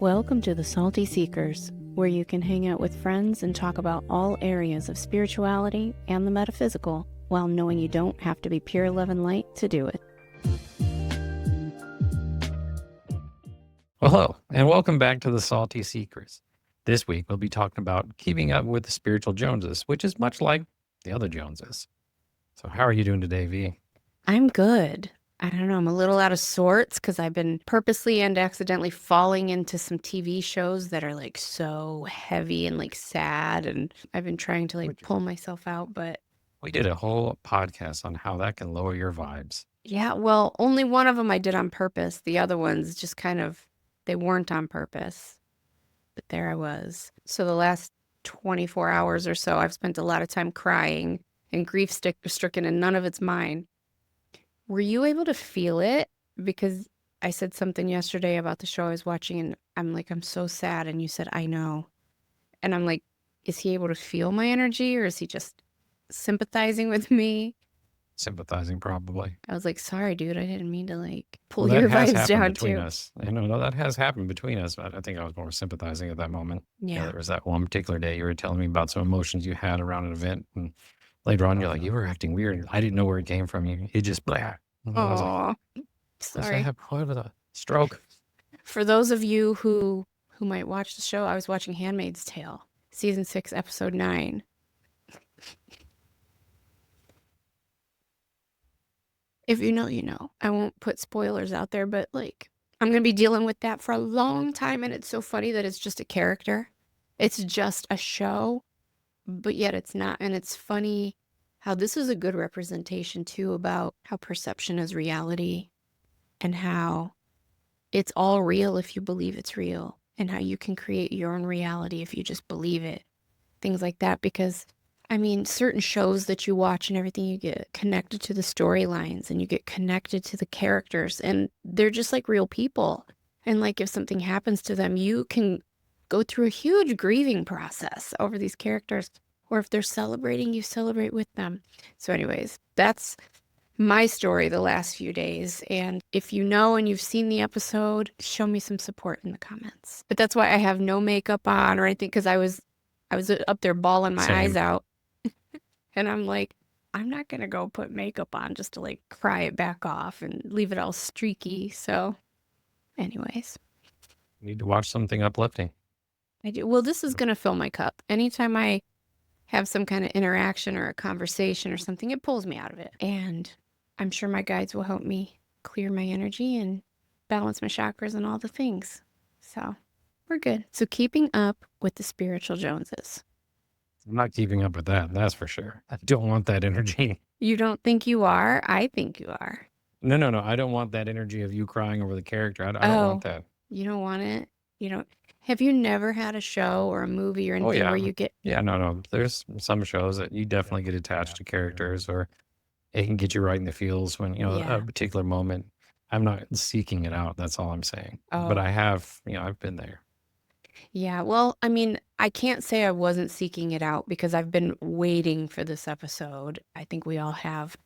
Welcome to the Salty Seekers, where you can hang out with friends and talk about all areas of spirituality and the metaphysical, while knowing you don't have to be pure love and light to do it. Well, hello, and welcome back to the Salty Seekers. This week, we'll be talking about keeping up with the spiritual Joneses, which is much like the other Joneses. So how are you doing today, V? I'm good. I don't know, I'm a little out of sorts because I've been purposely and accidentally falling into some TV shows that are like so heavy and like sad, and I've been trying to like pull myself out, but We did a whole podcast on how that can lower your vibes. yeah, well, only one of them I did on purpose. The other ones just kind of, they weren't on purpose. But there I was. So the last 24 hours or so, I've spent a lot of time crying and grief-stricken, and none of it's mine. Were you able to feel it? Because I said something yesterday about the show I was watching, and I'm like, I'm so sad. And you said, I know. And I'm like, is he able to feel my energy, or is he just sympathizing with me? Sympathizing, probably. I was like, sorry, dude, I didn't mean to like pull Well, your that has vibes happened down between too. us. I know that has happened between us, but I think I was more sympathizing at that moment. Yeah. There was that one particular day you were telling me about some emotions you had around an event, and later on you're like, you were acting weird. I didn't know where it came from. It just blah. And I was like, Oh, what's that sorry. what was a stroke? For those of you who might watch the show, I was watching Handmaid's Tale, season 6, episode 9. If you know, you know. I won't put spoilers out there, but like, I'm going to be dealing with that for a long time, and it's so funny that it's just a character. It's just a show, but yet it's not. And it's funny how this is a good representation too about how perception is reality, and how it's all real if you believe it's real, and how you can create your own reality if you just believe it. Things like that, because I mean, certain shows that you watch and everything, you get connected to the storylines and you get connected to the characters, and they're just like real people. And like if something happens to them, you can go through a huge grieving process over these characters. Or if they're celebrating, you celebrate with them. So anyways, that's my story the last few days. And if you know and you've seen the episode, show me some support in the comments. But that's why I have no makeup on or anything, because I was up there bawling my eyes out. And I'm like, I'm not going to go put makeup on just to like cry it back off and leave it all streaky. So anyways. You need to watch something uplifting. I do. Well, this is going to fill my cup. Anytime I have some kind of interaction or a conversation or something, it pulls me out of it. And I'm sure my guides will help me clear my energy and balance my chakras and all the things. So we're good. So keeping up with the spiritual Joneses. I'm not keeping up with that, that's for sure. I don't want that energy. You don't think you are? I think you are. No. I don't want that energy of you crying over the character. I don't want that. You don't want it? You don't? Have you never had a show or a movie or anything where you get... Yeah, no. There's some shows that you definitely get attached to characters, or it can get you right in the feels when, a particular moment. I'm not seeking it out. That's all I'm saying. But I have, I've been there. Yeah, well, I mean, I can't say I wasn't seeking it out because I've been waiting for this episode. I think we all have.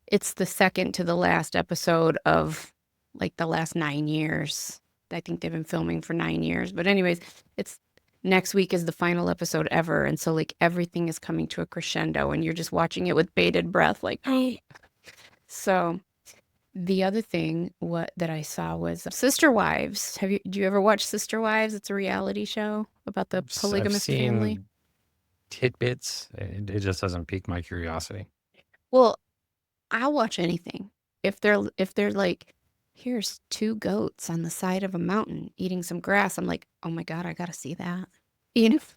It's the second to the last episode of like the last 9 years. I think they've been filming for 9 years. But anyways, it's next week is the final episode ever. And so like everything is coming to a crescendo and you're just watching it with bated breath, like, oh. So the other thing that I saw was Sister Wives. Do you ever watch Sister Wives? It's a reality show about the polygamous family. Tidbits. It just doesn't pique my curiosity. Well, I'll watch anything. If they're like, here's 2 goats on the side of a mountain eating some grass, I'm like, oh my God, I gotta see that. If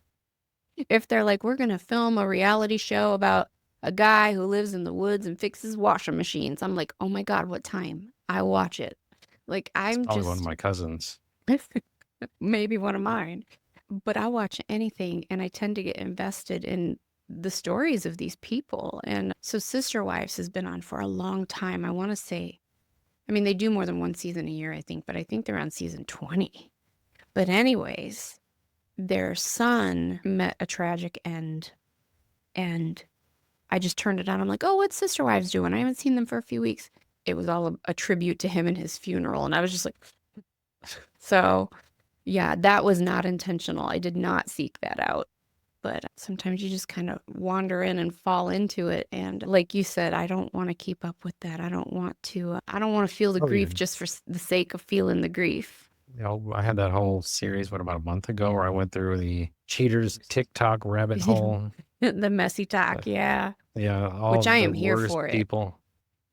they're like, we're gonna film a reality show about a guy who lives in the woods and fixes washing machines, I'm like, oh my God, what time? I watch it. Like, It's probably one of my cousins. Maybe one of mine. But I watch anything, and I tend to get invested in the stories of these people. And so Sister Wives has been on for a long time. I want to say, I mean, they do more than one season a year, I think, but I think they're on season 20. But anyways, their son met a tragic end, and I just turned it on. I'm like, oh, what's Sister Wives doing? I haven't seen them for a few weeks. It was all a tribute to him and his funeral. And I was just like, so Yeah, that was not intentional. I did not seek that out. But sometimes you just kind of wander in and fall into it. And like you said, I don't want to keep up with that. I don't want to feel the Oh, yeah. grief just for the sake of feeling the grief. You know, I had that whole series, about a month ago, where I went through the cheaters TikTok rabbit hole. The messy talk, yeah. Yeah, all Which I the am here worst for it. people.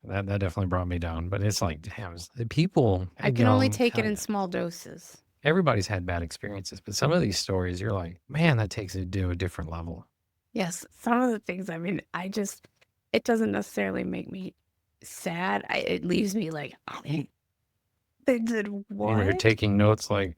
That definitely brought me down. But it's like, damn, the people, I can only take it in small doses. everybody's had bad experiences, but some of these stories, you're like, man, that takes it to a different level. Yes, some of the things, I mean, it doesn't necessarily make me sad. It leaves me like, oh, they did You're what? taking notes like,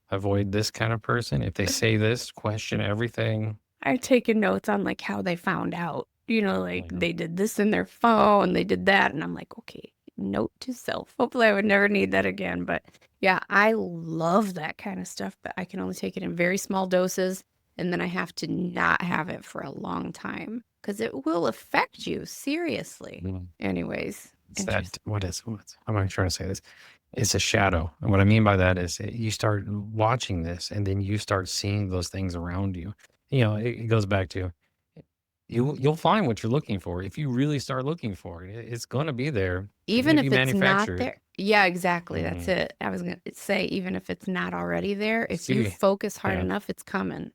avoid this kind of person. If they say this, question everything. I've taken notes on like how they found out, like Yeah. they did this in their phone, they did that. And I'm like, okay, note to self. Hopefully I would never need that again. But yeah, I love that kind of stuff, but I can only take it in very small doses. And then I have to not have it for a long time because it will affect you seriously. Anyways, It's that, how am I trying to say this? It's a shadow. And what I mean by that is you start watching this and then you start seeing those things around you. You know, it goes back to you'll find what you're looking for. If you really start looking for it, it's going to be there. Even if you it's not manufacture it. there. Yeah, exactly. That's it. I was going to say, even if it's not already there, if you focus hard enough, it's coming.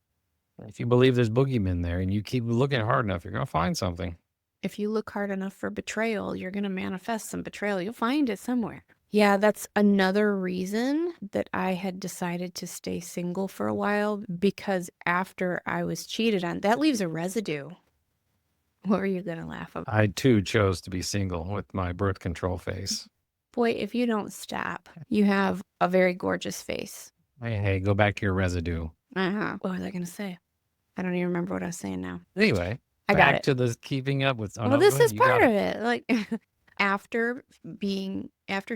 If you believe there's boogeymen there and you keep looking hard enough, you're going to find something. If you look hard enough for betrayal, you're going to manifest some betrayal. You'll find it somewhere. Yeah, that's another reason that I had decided to stay single for a while, because after I was cheated on, that leaves a residue. What were you going to laugh about? I too chose to be single with my birth control face. Boy, if you don't stop, you have a very gorgeous face. Hey, go back to your residue. What was I going to say? I don't even remember what I was saying now. Anyway, I got back it. to the keeping up with. Well, this is part of it. Like after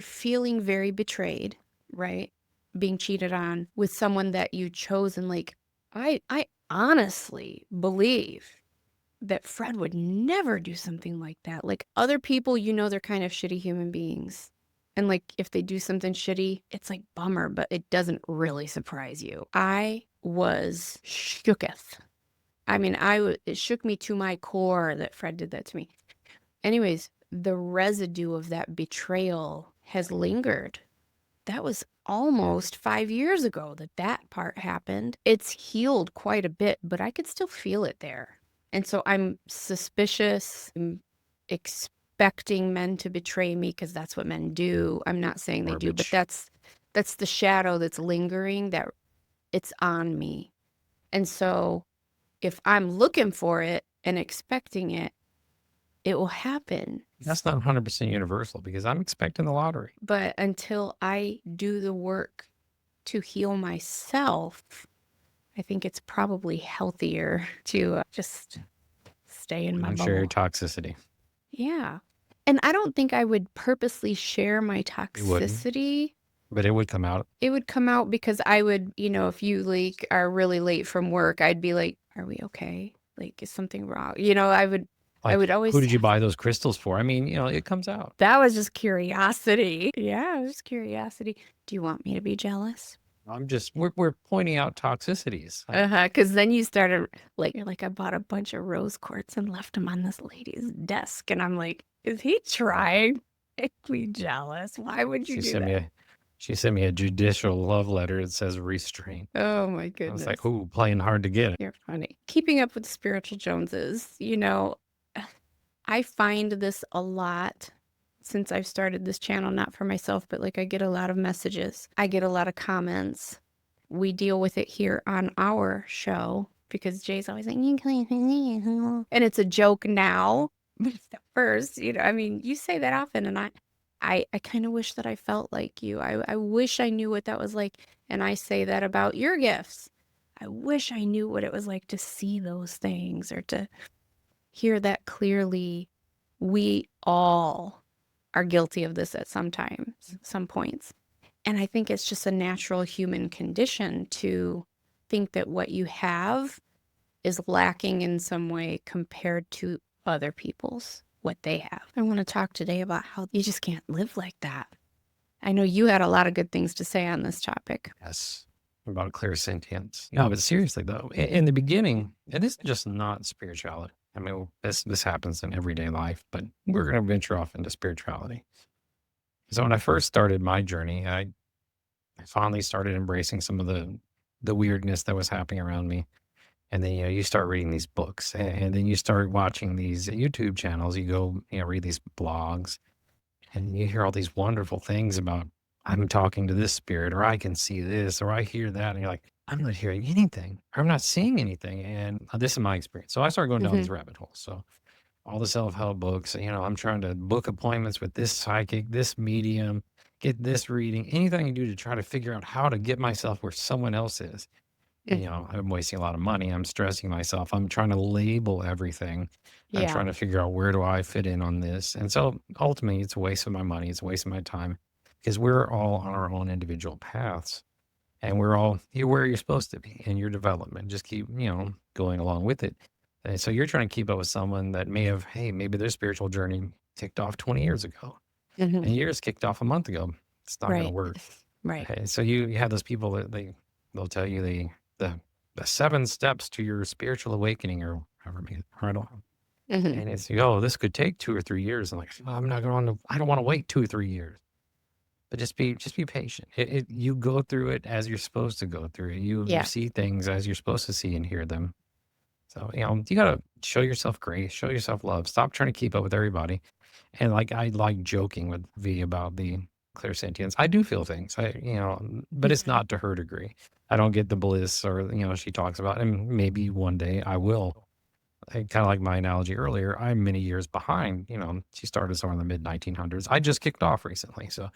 feeling very betrayed, right? Being cheated on with someone that you chose, and like I honestly believe that Fred would never do something like that. Like other people, they're kind of shitty human beings. And like if they do something shitty, it's like bummer, but it doesn't really surprise you. I was shooketh. I mean, it shook me to my core that Fred did that to me. Anyways, the residue of that betrayal has lingered. That was almost 5 years ago that part happened. It's healed quite a bit, but I could still feel it there. And so I'm suspicious. I'm expecting men to betray me because that's what men do. I'm not saying they do, but that's the shadow that's lingering, that it's on me. And so if I'm looking for it and expecting it, it will happen. That's not 100% universal because I'm expecting the lottery. But until I do the work to heal myself, I think it's probably healthier to just stay in my bubble. Share your toxicity. Yeah. And I don't think I would purposely share my toxicity. But it would come out. It would come out because I would, if you like are really late from work, I'd be like, are we okay? Like, is something wrong? I would always. Who did you buy those crystals for? I mean, it comes out. That was just curiosity. Yeah, it was just curiosity. Do you want me to be jealous? We're pointing out toxicities. Because then you started you're like, I bought a bunch of rose quartz and left them on this lady's desk. And I'm like, is he trying to make me jealous? Why would you do that? She sent me a judicial love letter. It says restraint. Oh my goodness. I was like, ooh, playing hard to get. You're funny. Keeping up with spiritual Joneses, I find this a lot since I've started this channel, not for myself, but like I get a lot of messages. I get a lot of comments. We deal with it here on our show because Jay's always like, and it's a joke now. But at first, I mean, you say that often, and I kind of wish that I felt like you. I wish I knew what that was like. And I say that about your gifts. I wish I knew what it was like to see those things or to hear that clearly. We all are guilty of this at some points. And I think it's just a natural human condition to think that what you have is lacking in some way compared to other people's, what they have. I want to talk today about how you just can't live like that. I know you had a lot of good things to say on this topic. Yes. about clairsentience. No, but seriously though, in the beginning, and this is just not spirituality. I mean, this happens in everyday life, but we're going to venture off into spirituality. So when I first started my journey, I finally started embracing some of the weirdness that was happening around me. And then, you start reading these books, and then you start watching these YouTube channels. You go, read these blogs, and you hear all these wonderful things about, I'm talking to this spirit, or I can see this, or I hear that. And you're like, I'm not hearing anything, or I'm not seeing anything. And this is my experience. So I started going down these rabbit holes. So all the self-help books, I'm trying to book appointments with this psychic, this medium, get this reading, anything I can do to try to figure out how to get myself where someone else is. And, I'm wasting a lot of money. I'm stressing myself. I'm trying to label everything. I'm Yeah. trying to figure out where do I fit in on this. And so ultimately, it's a waste of my money. It's a waste of my time because we're all on our own individual paths, and you're where you're supposed to be in your development. Just keep, going along with it. And so you're trying to keep up with someone that maybe their spiritual journey kicked off 20 years ago and yours kicked off a month ago. It's not going to Right. work. Right. Okay. So you have those people that they'll tell you the 7 steps to your spiritual awakening, or however many, I don't know. And it's, this could take 2 or 3 years. I'm like, I don't want to wait 2 or 3 years. But just be patient. You go through it as you're supposed to go through it. You Yeah. see things as you're supposed to see and hear them. So, you got to show yourself grace, show yourself love. Stop trying to keep up with everybody. And I like joking with V about the clairsentience. I do feel things, but it's not to her degree. I don't get the bliss or, she talks about, and maybe one day I will. Kind of like my analogy earlier, I'm many years behind. She started somewhere in the mid 1900s. I just kicked off recently. So,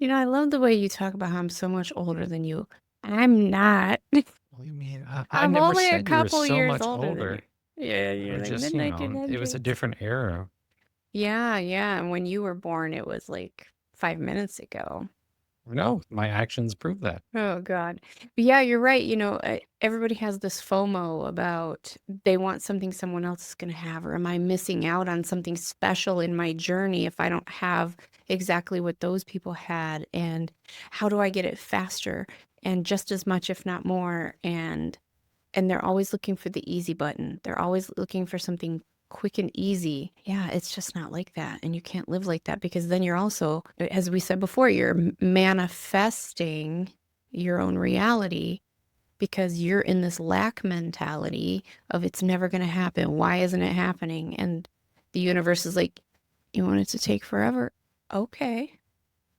I love the way you talk about how I'm so much older than you. I'm not. what do you mean? I I'm never only a said you were couple so years much older than older. you. Yeah, It you're was like just, mid it was a 1900s. different era. Yeah, yeah. And when you were born, it was like 5 minutes ago. No, my actions prove that. Oh God. But yeah, you're right. Everybody has this FOMO about they want something someone else is going to have, or am I missing out on something special in my journey if I don't have exactly what those people had? And how do I get it faster and just as much, if not more? And they're always looking for the easy button. They're always looking for something quick and easy. Yeah, it's just not like that. And you can't live like that, because then you're also, as we said before, you're manifesting your own reality, because you're in this lack mentality of it's never going to happen. Why isn't it happening? And the universe is like, you want it to take forever? Okay,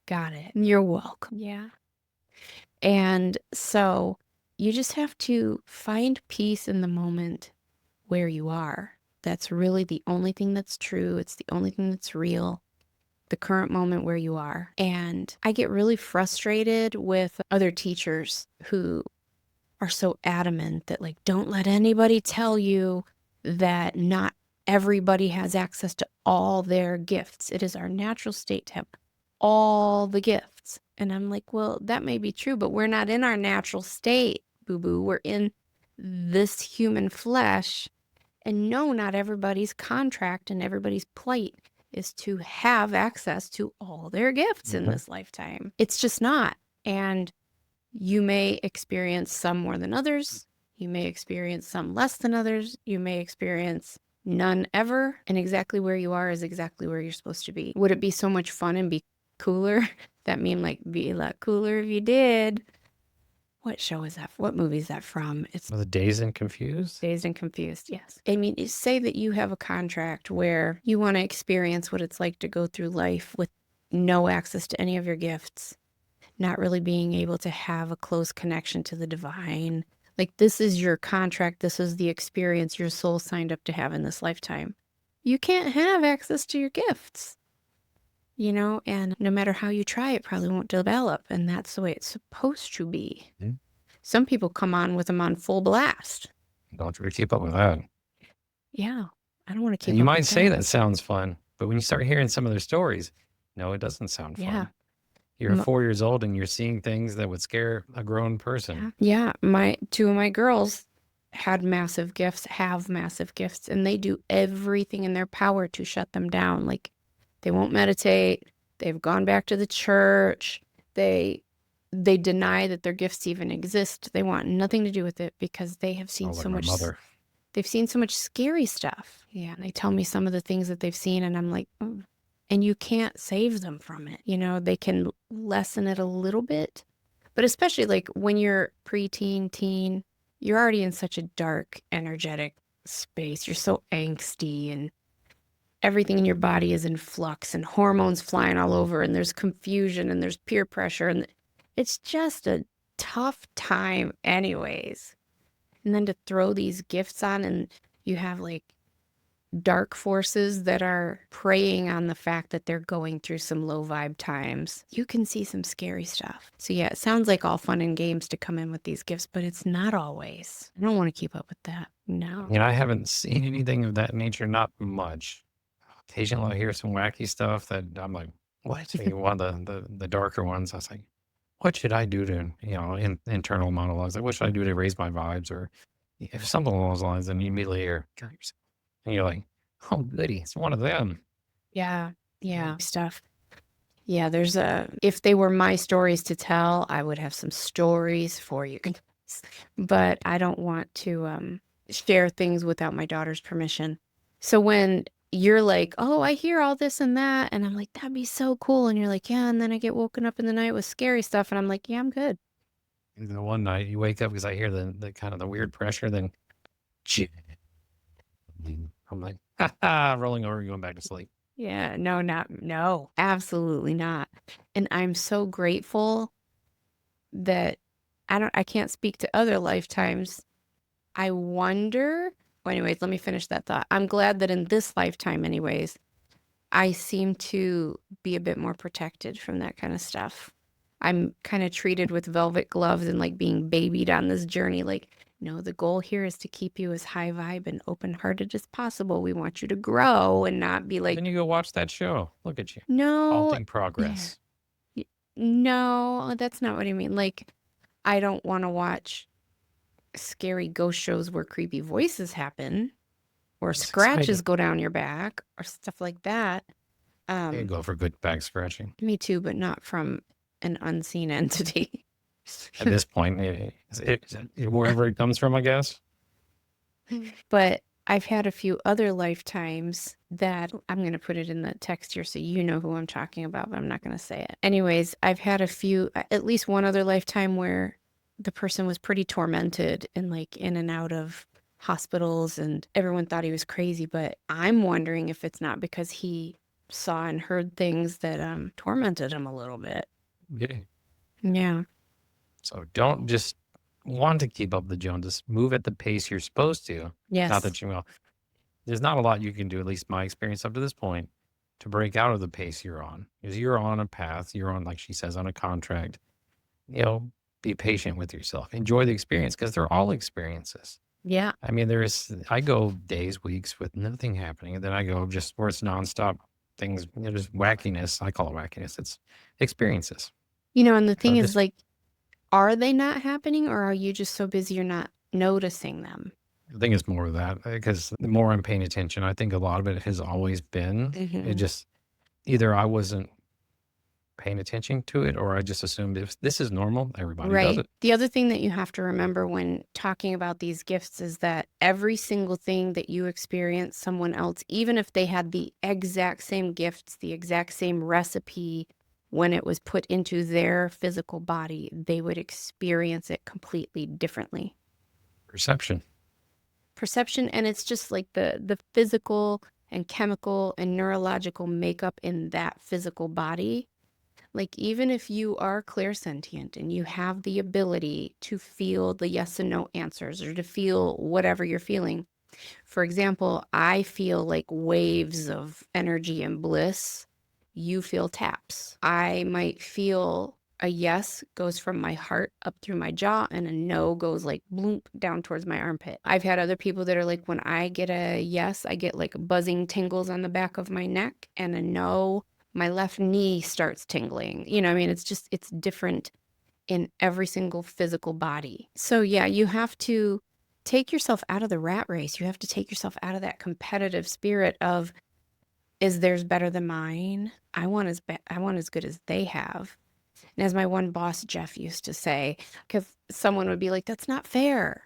got it. You're welcome. Yeah. And so you just have to find peace in the moment where you are. That's really the only thing that's true. It's the only thing that's real. The current moment where you are. And I get really frustrated with other teachers who are so adamant that, like, don't let anybody tell you that not everybody has access to all their gifts. It is our natural state to have all the gifts. And I'm like, well, that may be true, but we're not in our natural state, boo-boo. We're in this human flesh. And no, not everybody's contract and everybody's plight is to have access to all their gifts in this lifetime. It's just not. And you may experience some more than others. You may experience some less than others. You may experience none ever. And exactly where you are is exactly where you're supposed to be. Would it be so much fun and be cooler? That meme, like, be a lot cooler if you did. What show is that? What movie is that from? It's The Dazed and Confused? Dazed and Confused, yes. I mean, say that you have a contract where you want to experience what it's like to go through life with no access to any of your gifts, not really being able to have a close connection to the divine. Like, this is your contract. This is the experience your soul signed up to have in this lifetime. You can't have access to your gifts, and no matter how you try, it probably won't develop. And that's the way it's supposed to be. Some people come on with them on full blast. Don't really keep up with that. Yeah, I don't want to keep And you up might with say that. that sounds fun, but when you start hearing some of their stories, no, it doesn't sound Yeah. fun. You're 4 years old and you're seeing things that would scare a grown person. Yeah, two of my girls have massive gifts, and they do everything in their power to shut them down. Like, they won't meditate. They've gone back to the church. They they deny that their gifts even exist. They want nothing to do with it because they have seen Oh, like so my much. mother. They've seen so much scary stuff. Yeah, and they tell me some of the things that they've seen, and I'm like, "Mm." And you can't save them from it. You know, they can lessen it a little bit, but especially like when you're preteen, teen, you're already in such a dark, energetic space. You're so angsty, and everything in your body is in flux, and hormones flying all over, and there's confusion, and there's peer pressure, and it's just a tough time, anyways. And then to throw these gifts on, and you have like dark forces that are preying on the fact that they're going through some low vibe times. You can see some scary stuff. So yeah, it sounds like all fun and games to come in with these gifts, but it's not always. I don't want to keep up with that. No. I haven't seen anything of that nature, not much. Occasionally I hear some wacky stuff that I'm like, what? One of the darker ones, I was like, what should I do to, internal monologues? Like, what should I do to raise my vibes? Or if something along those lines, then you immediately hear, and you're like, oh, goody, it's one of them. Yeah. Stuff. Yeah, if they were my stories to tell, I would have some stories for you. But I don't want to share things without my daughter's permission. So when you're like, oh, I hear all this and that, and I'm like, that'd be so cool. And you're like, yeah, and then I get woken up in the night with scary stuff, and I'm like, yeah, I'm good. And then one night you wake up because I hear the kind of the weird pressure, then I'm like, ha ha, rolling over, going back to sleep. Yeah, no, absolutely not. And I'm so grateful that I can't speak to other lifetimes. I wonder, well, anyways, let me finish that thought. I'm glad that in this lifetime, anyways, I seem to be a bit more protected from that kind of stuff. I'm kind of treated with velvet gloves and like being babied on this journey. Like, no, the goal here is to keep you as high vibe and open hearted as possible. We want you to grow and not be like, Then you go watch that show. Look at you. no, Halting yeah, progress. no, that's not what I mean. Like, I don't want to watch scary ghost shows where creepy voices happen or It's scratches exciting. go down your back or stuff like that. I could go for good back scratching. Me too, but not from an unseen entity. At this point, wherever it comes from, I guess. But I've had a few other lifetimes that I'm going to put it in the text here so you know who I'm talking about, but I'm not going to say it. Anyways, I've had at least one other lifetime where the person was pretty tormented and like in and out of hospitals, and everyone thought he was crazy. But I'm wondering if it's not because he saw and heard things that tormented him a little bit. Yeah. Yeah. So don't just want to keep up the Joneses. Move at the pace you're supposed to. Yes. Not that you will. There's not a lot you can do, at least my experience up to this point, to break out of the pace you're on. Because you're on a path. You're on, like she says, on a contract. Be patient with yourself. Enjoy the experience because they're all experiences. Yeah. I mean, I go days, weeks with nothing happening. And then I go just where it's nonstop things, just wackiness. I call it wackiness. It's experiences. And the thing So is, just, like, are they not happening, or are you just so busy you're not noticing them? I think it's more of that because the more I'm paying attention, I think a lot of it has always been, it just, either I wasn't paying attention to it or I just assumed if this is normal, everybody does it. The other thing that you have to remember when talking about these gifts is that every single thing that you experience, someone else, even if they had the exact same gifts, the exact same recipe, when it was put into their physical body, they would experience it completely differently. Perception. And it's just like the physical and chemical and neurological makeup in that physical body. Like, even if you are clairsentient and you have the ability to feel the yes and no answers or to feel whatever you're feeling. For example, I feel like waves of energy and bliss. You feel taps. I might feel a yes goes from my heart up through my jaw, and a no goes like bloop down towards my armpit. I've had other people that are like, when I get a yes, I get like buzzing tingles on the back of my neck, and a no, my left knee starts tingling. It's different in every single physical body. So yeah, you have to take yourself out of the rat race. You have to take yourself out of that competitive spirit of, is theirs better than mine? I want as good as they have. And as my one boss, Jeff, used to say, because someone would be like, that's not fair.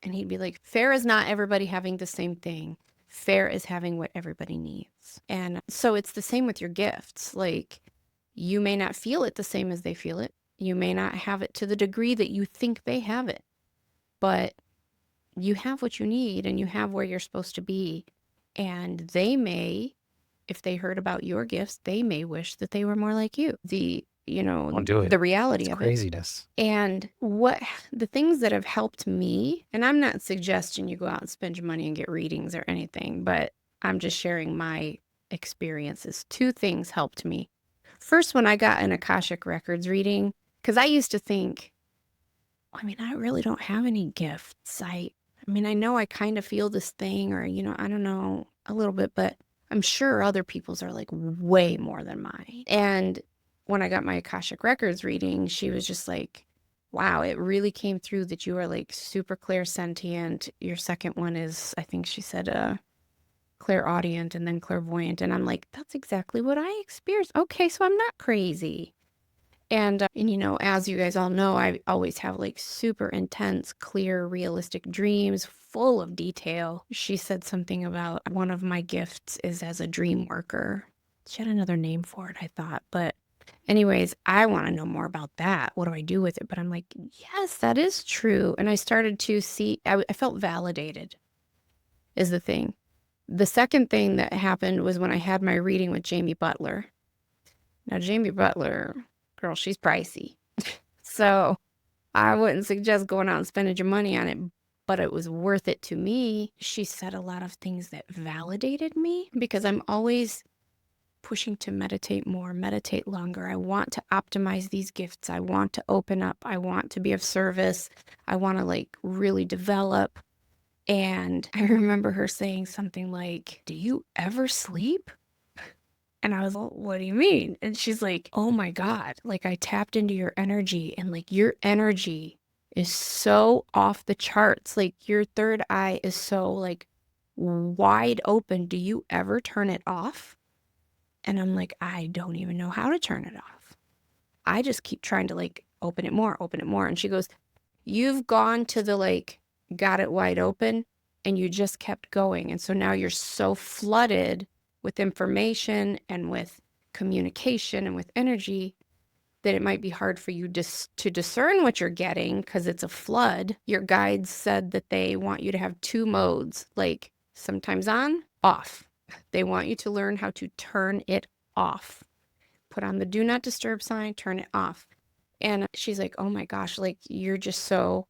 And he'd be like, fair is not everybody having the same thing. Fair is having what everybody needs. And so it's the same with your gifts. Like, you may not feel it the same as they feel it. You may not have it to the degree that you think they have it. But you have what you need and you have where you're supposed to be. And they may, if they heard about your gifts, they may wish that they were more like you. Don't do it. The reality It's of it. craziness. And the things that have helped me, and I'm not suggesting you go out and spend your money and get readings or anything, but I'm just sharing my experiences. 2 things helped me. First, when I got an Akashic Records reading, because I used to think, I mean, I really don't have any gifts. I mean, I know I kind of feel this thing, or, I don't know, a little bit, but I'm sure other people's are like way more than mine. And when I got my Akashic Records reading, she was just like, wow, it really came through that you are like super clairsentient. Your second one is, I think she said, clairaudient and then clairvoyant. And I'm like, that's exactly what I experienced. Okay, so I'm not crazy. And as you guys all know, I always have like super intense, clear, realistic dreams full of detail. She said something about one of my gifts is as a dream worker. She had another name for it, I thought. But anyways, I want to know more about that. What do I do with it? But I'm like, yes, that is true. And I started to see, I felt validated is the thing. The second thing that happened was when I had my reading with Jamie Butler. Now, Jamie Butler, girl, she's pricey. So I wouldn't suggest going out and spending your money on it, but it was worth it to me. She said a lot of things that validated me because I'm always pushing to meditate more, meditate longer. I want to optimize these gifts. I want to open up. I want to be of service. I want to like really develop. And I remember her saying something like, do you ever sleep? And I was like, what do you mean? And she's like, oh my God, like I tapped into your energy and like your energy is so off the charts. Like your third eye is so like wide open. Do you ever turn it off? And I'm like, I don't even know how to turn it off. I just keep trying to like open it more. And she goes, you've gone to the like, got it wide open and you just kept going. And so now you're so flooded with information and with communication and with energy that it might be hard for you to discern what you're getting because it's a flood. Your guides said that they want you to have 2 modes, like sometimes on, off. They want you to learn how to turn it off. Put on the do not disturb sign, turn it off. And she's like, oh my gosh, like you're just so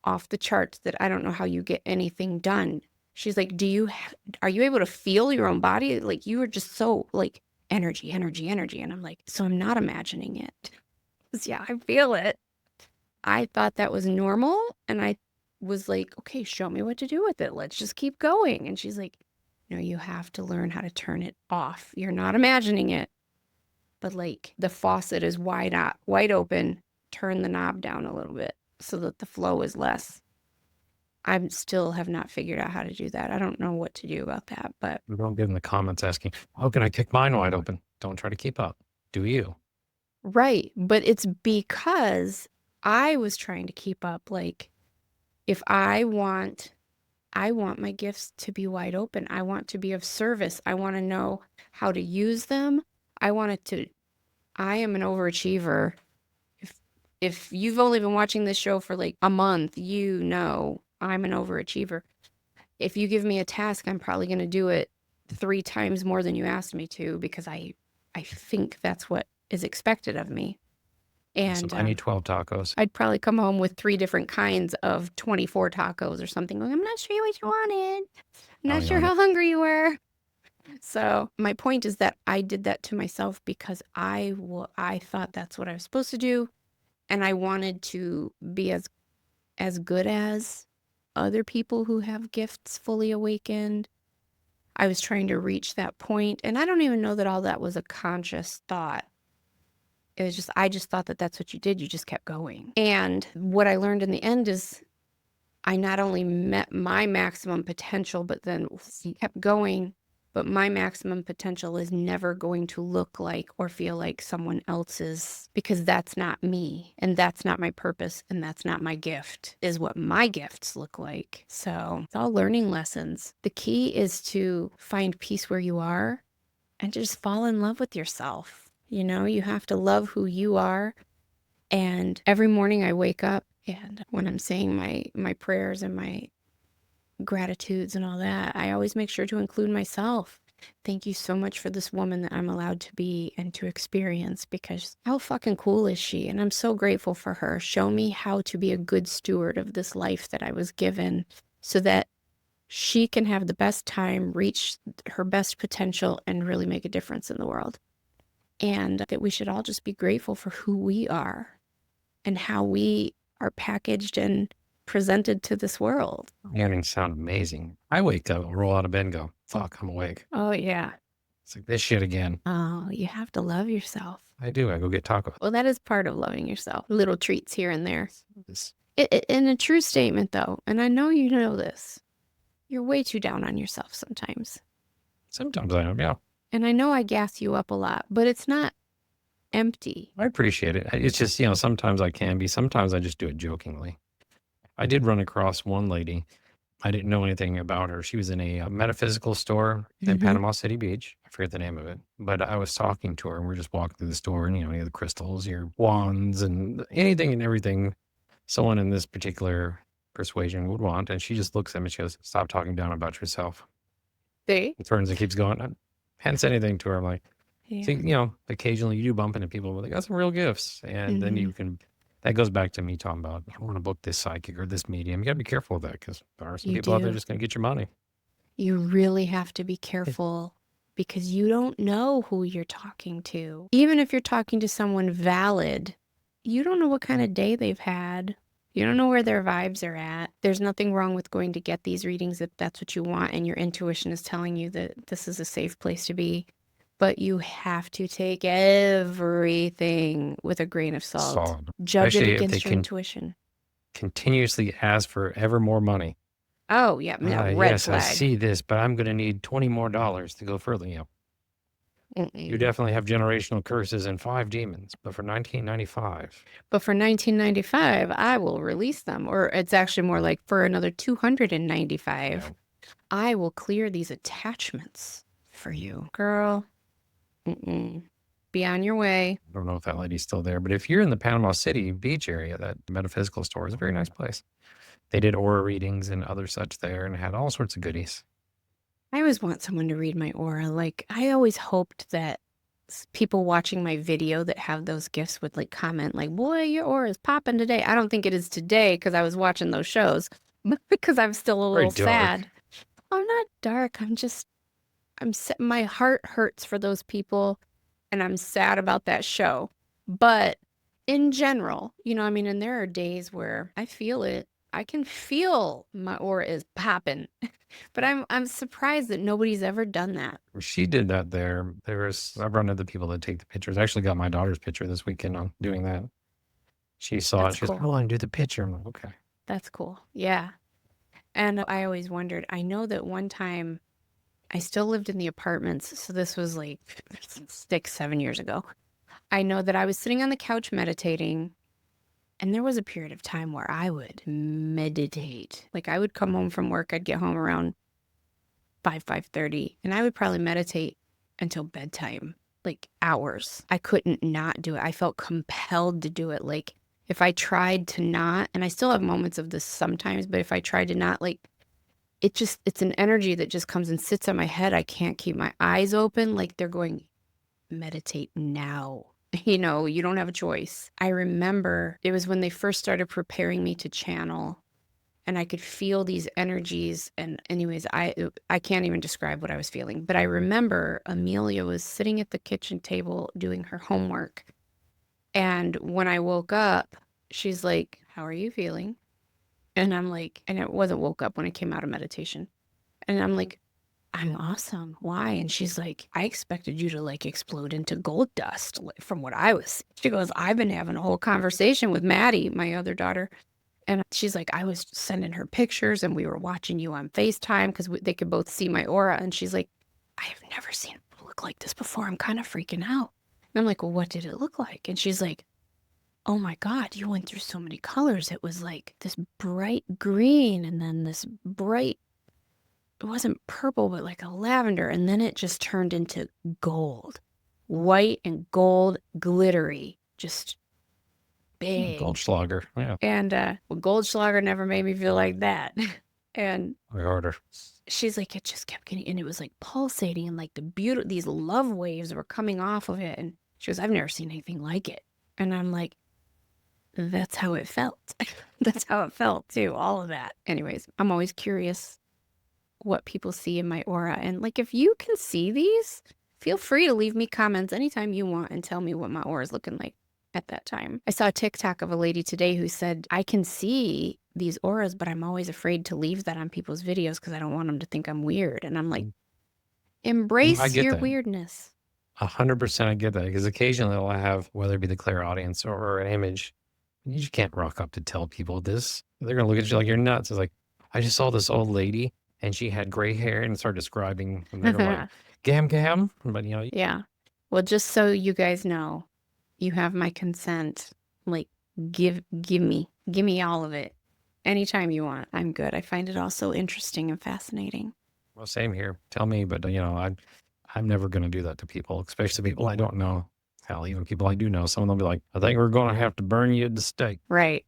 off the charts that I don't know how you get anything done. She's like, are you able to feel your own body? Like you are just so like energy. And I'm like, so I'm not imagining it. Yeah, I feel it. I thought that was normal. And I was like, okay, show me what to do with it. Let's just keep going. And she's like, no, you have to learn how to turn it off. You're not imagining it. But like the faucet is wide open. Turn the knob down a little bit so that the flow is less. I still have not figured out how to do that. I don't know what to do about that, but Don't get in the comments asking, how can I kick mine wide open? Don't try to keep up. Do you? right. But it's because I was trying to keep up. Like if I want my gifts to be wide open. I want to be of service. I want to know how to use them. I am an overachiever. If you've only been watching this show for like a month, you know I'm an overachiever. If you give me a task, I'm probably going to do it 3 times more than you asked me to because I think that's what is expected of me. And So I need 12 tacos. I'd probably come home with 3 different kinds of 24 tacos or something. Like, I'm not sure what you wanted. I'm not sure how hungry you were. So my point is that I did that to myself because I thought that's what I was supposed to do. And I wanted to be as good as other people who have gifts fully awakened. I was trying to reach that point. And I don't even know that all that was a conscious thought. It was just, I just thought that that's what you did. You just kept going. And what I learned in the end is I not only met my maximum potential, but then kept going but my maximum potential is never going to look like or feel like someone else's, because that's not me and that's not my purpose and that's not my gift, is what my gifts look like. So it's all learning lessons. The key is to find peace where you are and just fall in love with yourself. You know, you have to love who you are. And every morning I wake up, and when I'm saying my prayers and my gratitudes and all that, I always make sure to include myself. Thank you so much for this woman that I'm allowed to be and to experience, because how fucking cool is she? And I'm so grateful for her. Show me how to be a good steward of this life that I was given so that she can have the best time, reach her best potential, and really make a difference in the world. And that we should all just be grateful for who we are and how we are packaged and presented to this world. Mornings sound amazing. I wake up, roll out of bed and go, fuck, I'm awake. Oh, yeah. It's like this shit again. Oh, you have to love yourself. I do. I go get tacos. Well, that is part of loving yourself. Little treats here and there. This- In a true statement, though, and I know you know this, you're way too down on yourself sometimes. Sometimes I am, yeah. And I know I gas you up a lot, but it's not empty. I appreciate it. It's just, you know, sometimes I can be. Sometimes I just do it jokingly. I did run across one lady. I didn't know anything about her. She was in a metaphysical store in Panama City Beach. I forget the name of it. But I was talking to her, and we're just walking through the store, and, you know, any of the crystals, your wands, and anything and everything someone in this particular persuasion would want. And she just looks at me and she goes, stop talking down about yourself. See? And turns and keeps going. I hadn't said anything to her. I'm like, Yeah. see, you know, occasionally you do bump into people, but they got some real gifts. And then you can, that goes back to me talking about, I want to book this psychic or this medium. You got to be careful with that, because there are some You people out there do. just going to get your money. You really have to be careful, because you don't know who you're talking to. Even if you're talking to someone valid, you don't know what kind of day they've had. You don't know where their vibes are at. There's nothing wrong with going to get these readings if that's what you want and your intuition is telling you that this is a safe place to be. But you have to take everything with a grain of salt. Solid. Judge Especially it if they against your can intuition. continuously ask for ever more money. Oh, yeah, no, red Yes, I flag. see this, but I'm going to need $20 more to go further. You know, you definitely have generational curses and 5 demons, but for $19.95. But for $19.95, I will release them. Or it's actually more like for another $295, Yeah. I will clear these attachments for you. Girl, be on your way. I don't know if that lady's still there, but if you're in the Panama City Beach area, that metaphysical store is a very nice place. They did aura readings and other such there and had all sorts of goodies. I always want someone to read my aura. Like, I always hoped that people watching my video that have those gifts would like comment like, boy, your aura is popping today. I don't think it is today because I was watching those shows, but because I'm still a Very little dark. sad. I'm not dark. My heart hurts for those people, and I'm sad about that show. But in general, you know, I mean, and there are days where I feel it. I can feel my aura is popping, but I'm surprised that nobody's ever done that. She did that there. I've run into the people that take the pictures. I actually got my daughter's picture this weekend on doing that. She saw That's it. She cool. goes, I want to do the picture. I'm like, okay. That's cool. Yeah. And I always wondered, I know that one time I still lived in the apartments. So this was like 6-7 years ago. I know that I was sitting on the couch meditating, and there was a period of time where I would meditate. Like, I would come home from work, I'd get home around 5:30, and I would probably meditate until bedtime, like hours. I couldn't not do it. I felt compelled to do it. Like, if I tried to not, and I still have moments of this sometimes, but if I tried to not, like, it's an energy that just comes and sits on my head. I can't keep my eyes open. Like, they're going, meditate now. You know, you don't have a choice. I remember it was when they first started preparing me to channel, and I could feel these energies. And anyways, I can't even describe what I was feeling. But I remember Amelia was sitting at the kitchen table doing her homework. And when I woke up, she's like, how are you feeling? And I'm like, and it wasn't woke up when I came out of meditation. And I'm like, I'm awesome. Why? And she's like, I expected you to like explode into gold dust from what I was. She goes, I've been having a whole conversation with Maddie, my other daughter. And she's like, I was sending her pictures and we were watching you on FaceTime because they could both see my aura. And she's like, I have never seen it look like this before. I'm kind of freaking out. And I'm like, well, what did it look like? And she's like, oh my God, you went through so many colors. It was like this bright green and then this bright, it wasn't purple, but like a lavender. And then it just turned into gold, white and gold, glittery, just big. Goldschlager. Yeah. And well, Goldschlager never made me feel like that. And We order. she's like, it just kept getting, and it was like pulsating, and like these love waves were coming off of it. And she goes, I've never seen anything like it. And I'm like, that's how it felt. That's how it felt too, all of that. Anyways, I'm always curious what people see in my aura. And like, if you can see these, feel free to leave me comments anytime you want and tell me what my aura is looking like at that time. I saw a TikTok of a lady today who said, I can see these auras, but I'm always afraid to leave that on people's videos because I don't want them to think I'm weird. And I'm like, embrace your weirdness. 100% I get that, because occasionally I'll have, whether it be the clairaudience or an image, you just can't rock up to tell people this. They're going to look at you like you're nuts. It's like, I just saw this old lady and she had gray hair and start describing, and they're like, gam. But, you know. Yeah. Well, just so you guys know, you have my consent. Like, give me all of it. Anytime you want. I'm good. I find it all so interesting and fascinating. Well, same here. Tell me, but, you know, I'm never going to do that to people, especially people I don't know. Hell, even people I do know, some of them will be like, I think we're going to have to burn you at the stake. Right.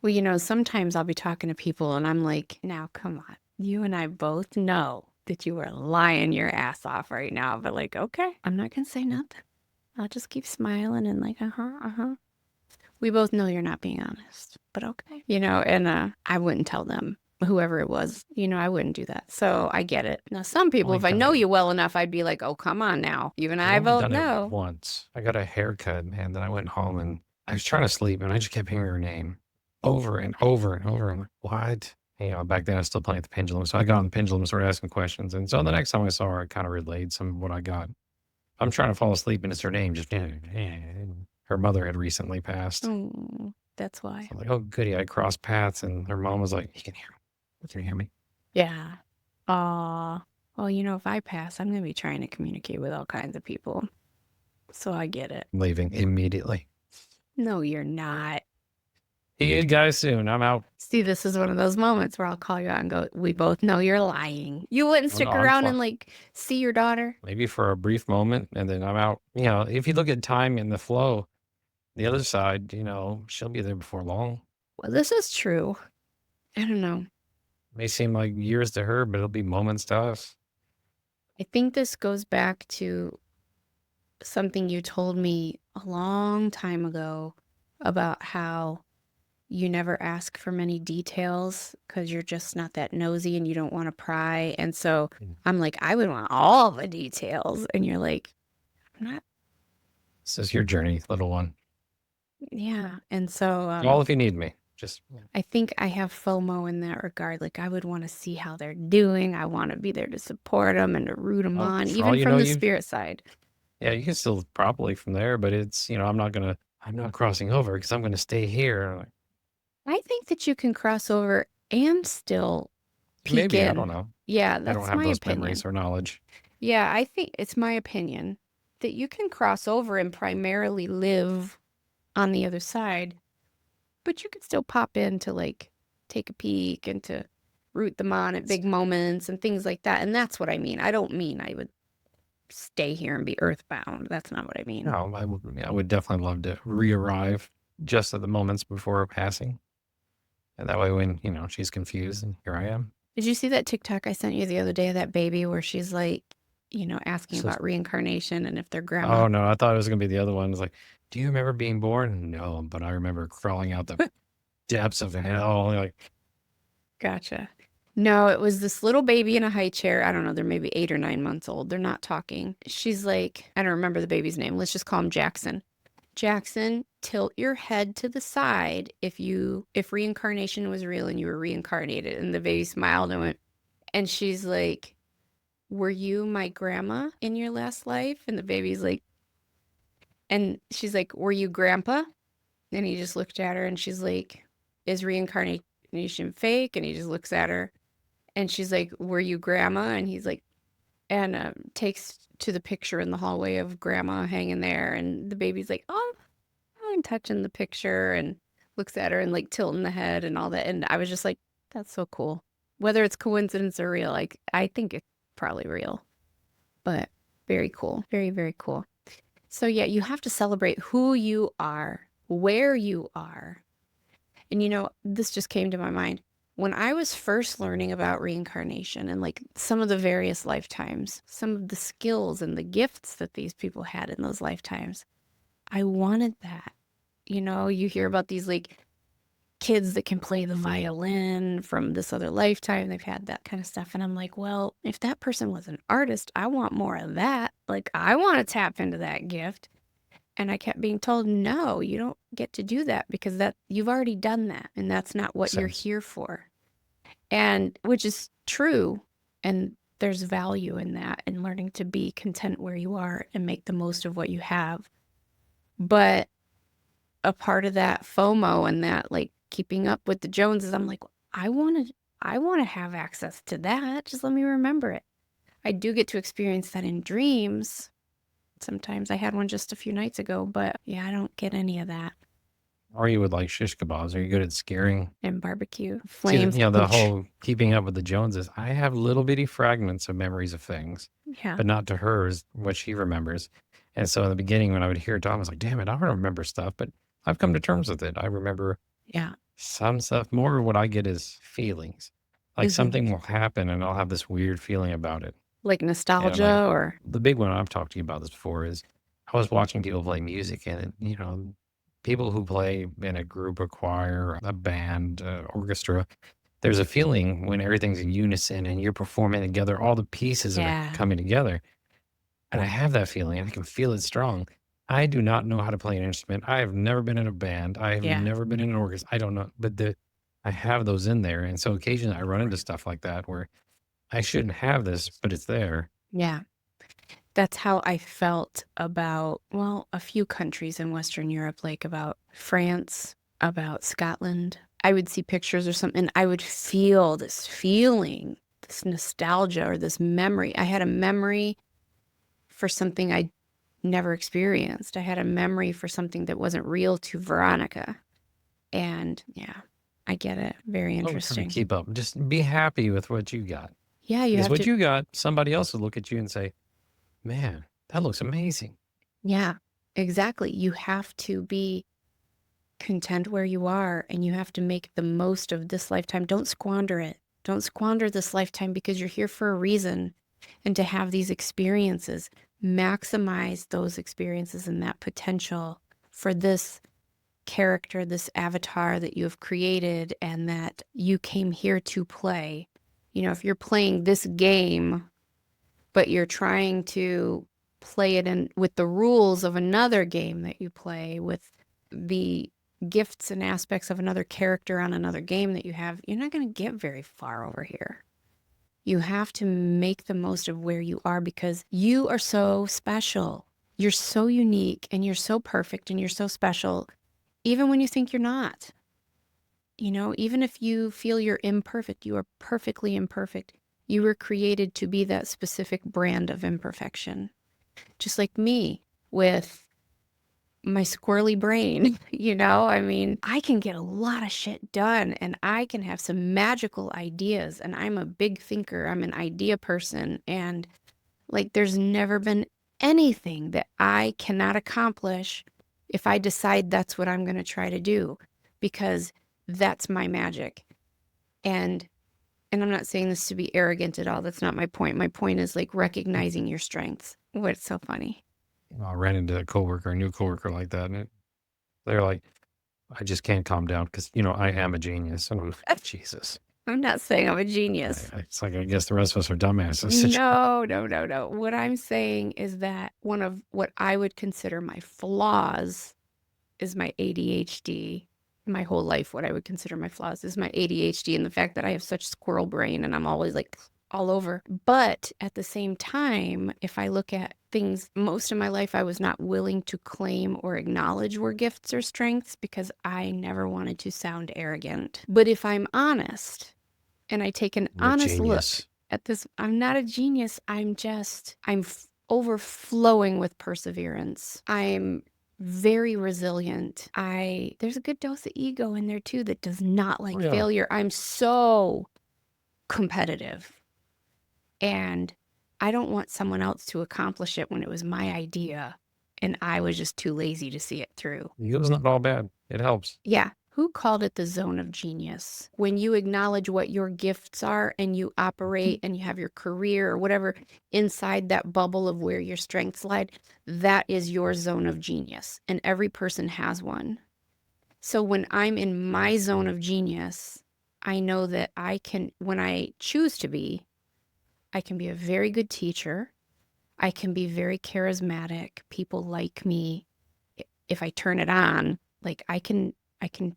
Well, you know, sometimes I'll be talking to people and I'm like, now, come on. You and I both know that you are lying your ass off right now. But like, okay, I'm not going to say nothing. I'll just keep smiling and like, we both know you're not being honest, but okay. You know, and I wouldn't tell them, whoever it was, you know, I wouldn't do that. So I get it. Now, some people, if I know you well enough, I'd be like, oh, come on now. You and I both know. Once I got a haircut, man, then I went home and I was trying to sleep and I just kept hearing her name over and over and over. I'm like, what? You know, back then I was still playing with the pendulum. So I got on the pendulum and started asking questions. And so the next time I saw her, I kind of relayed some of what I got. I'm trying to fall asleep and it's her name. Just her mother had recently passed. Oh, that's why. So I'm like, oh, goody. I crossed paths and her mom was like, you can hear me. Can you hear me? Yeah. Well, you know, if I pass, I'm going to be trying to communicate with all kinds of people. So I get it. I'm leaving immediately. No, you're not. You guys soon. I'm out. See, this is one of those moments where I'll call you out and go, we both know you're lying. You wouldn't stick around and like see your daughter? Maybe for a brief moment and then I'm out. You know, if you look at time and the flow, the other side, you know, she'll be there before long. Well, this is true. I don't know. It may seem like years to her, but it'll be moments to us. I think this goes back to something you told me a long time ago about how you never ask for many details because you're just not that nosy and you don't want to pry. And so I'm like, I would want all the details. And you're like, I'm not. This is your journey, little one. Yeah. And so all if you need me. Just I think I have FOMO in that regard. Like, I would want to see how they're doing. I want to be there to support them and to root them on, even from the spirit side. Yeah, you can still properly from there, but it's, you know, I'm not crossing over because I'm going to stay here. I think that you can cross over and still peek Maybe, in. I don't know. Yeah, that's my opinion. I don't have those memories or knowledge. Yeah, I think it's my opinion that you can cross over and primarily live on the other side, but you could still pop in to like take a peek and to root them on at big moments and things like that. And that's what I mean. I don't mean I would stay here and be earthbound. That's not what I mean. No, I would definitely love to re-arrive just at the moments before her passing. And that way when, you know, she's confused and here I am. Did you see that TikTok I sent you the other day of that baby where she's like, you know, asking about reincarnation and if their grandma... Oh, no, I thought it was going to be the other one. It was like, do you remember being born? No, but I remember crawling out the depths of hell. Like, gotcha. No, it was this little baby in a high chair. I don't know. They're maybe 8 or 9 months old. They're not talking. She's like, I don't remember the baby's name. Let's just call him Jackson. Jackson, tilt your head to the side if reincarnation was real and you were reincarnated. And the baby smiled and went, and she's like, were you my grandma in your last life? And the baby's like, and she's like, were you grandpa? And he just looked at her and she's like, is reincarnation fake? And he just looks at her and she's like, were you grandma? And he's like, and takes to the picture in the hallway of grandma hanging there. And the baby's like, oh, I'm touching the picture and looks at her and like tilting the head and all that. And I was just like, that's so cool. Whether it's coincidence or real, like I think it's probably real, but very cool. Very, very cool. So yeah, you have to celebrate who you are, where you are. And you know, this just came to my mind. When I was first learning about reincarnation and like some of the various lifetimes, some of the skills and the gifts that these people had in those lifetimes, I wanted that. You know, you hear about these like kids that can play the violin from this other lifetime. They've had that kind of stuff. And I'm like, well, if that person was an artist, I want more of that. Like, I want to tap into that gift. And I kept being told, no, you don't get to do that because that you've already done that. And that's not what you're Sense. here for. And which is true. And there's value in that and learning to be content where you are and make the most of what you have. But a part of that FOMO and that like keeping up with the Joneses, I'm like, I want to have access to that. Just let me remember it. I do get to experience that in dreams. Sometimes I had one just a few nights ago, but yeah, I don't get any of that. Are you with like shish kebabs? Are you good at scaring? And barbecue, See, flames. the whole keeping up with the Joneses. I have little bitty fragments of memories of things, Yeah. but not to hers, what she remembers. And so in the beginning, when I would hear it, I was like, damn it, I don't remember stuff, but I've come to terms with it. I remember Yeah. some stuff. More what I get is feelings. Like something will happen and I'll have this weird feeling about it. Like And nostalgia or the big one I've talked to you about this before is I was watching people play music and, people who play in a group, a choir, a band, orchestra, there's a feeling when everything's in unison and you're performing together, all the pieces are coming together. And I have that feeling. I can feel it strong. I do not know how to play an instrument. I have never been in a band. I have never been in an orchestra. I don't know, but I have those in there. And so occasionally I run into stuff like that where I shouldn't have this, but it's there. Yeah. That's how I felt about, well, a few countries in Western Europe, like about France, about Scotland. I would see pictures or something, and I would feel this feeling, this nostalgia or this memory. I had a memory for something I never experienced. I had a memory for something that wasn't real to Veronica. And yeah, I get it. Very Trying to interesting. keep up. Just be happy with what you got. Yeah, you Because have what to. you got, somebody else will look at you and say, man, that looks amazing. Yeah, exactly. You have to be content where you are and you have to make the most of this lifetime. Don't squander it. Don't squander this lifetime because you're here for a reason and to have these experiences. Maximize those experiences and that potential for this character, this avatar that you have created and that you came here to play. You know, if you're playing this game, but you're trying to play it in with the rules of another game that you play, with the gifts and aspects of another character on another game that you have, you're not going to get very far over here. You have to make the most of where you are because you are so special. You're so unique and you're so perfect and you're so special, even when you think you're not. You know, even if you feel you're imperfect, you are perfectly imperfect. You were created to be that specific brand of imperfection. Just like me with my squirrely brain, you know? I mean, I can get a lot of shit done and I can have some magical ideas and I'm a big thinker. I'm an idea person and like there's never been anything that I cannot accomplish if I decide that's what I'm going to try to do because that's my magic. And I'm not saying this to be arrogant at all. That's not my point. My point is like recognizing your strengths. What's so funny? I ran into a new coworker like that. And they're like, I just can't calm down because, I am a genius. And Jesus. I'm not saying I'm a genius. It's like, I guess the rest of us are dumbasses. No. What I'm saying is that one of what I would consider my flaws is my ADHD. My whole life, what I would consider my flaws is my ADHD and the fact that I have such squirrel brain and I'm always like all over. But at the same time, if I look at things, most of my life, I was not willing to claim or acknowledge were gifts or strengths because I never wanted to sound arrogant. But if I'm honest and I take an honest look I'm not a genius. I'm overflowing with perseverance. I'm very resilient. There's a good dose of ego in there too that does not like Yeah. failure. I'm so competitive. And I don't want someone else to accomplish it when it was my idea and I was just too lazy to see it through. Ego's not all bad. It helps. Yeah. Who called it the zone of genius? When you acknowledge what your gifts are and you operate and you have your career or whatever inside that bubble of where your strengths lie, that is your zone of genius. And every person has one. So when I'm in my zone of genius, I know that when I choose to be, I can be a very good teacher. I can be very charismatic. People like me. If I turn it on, like I can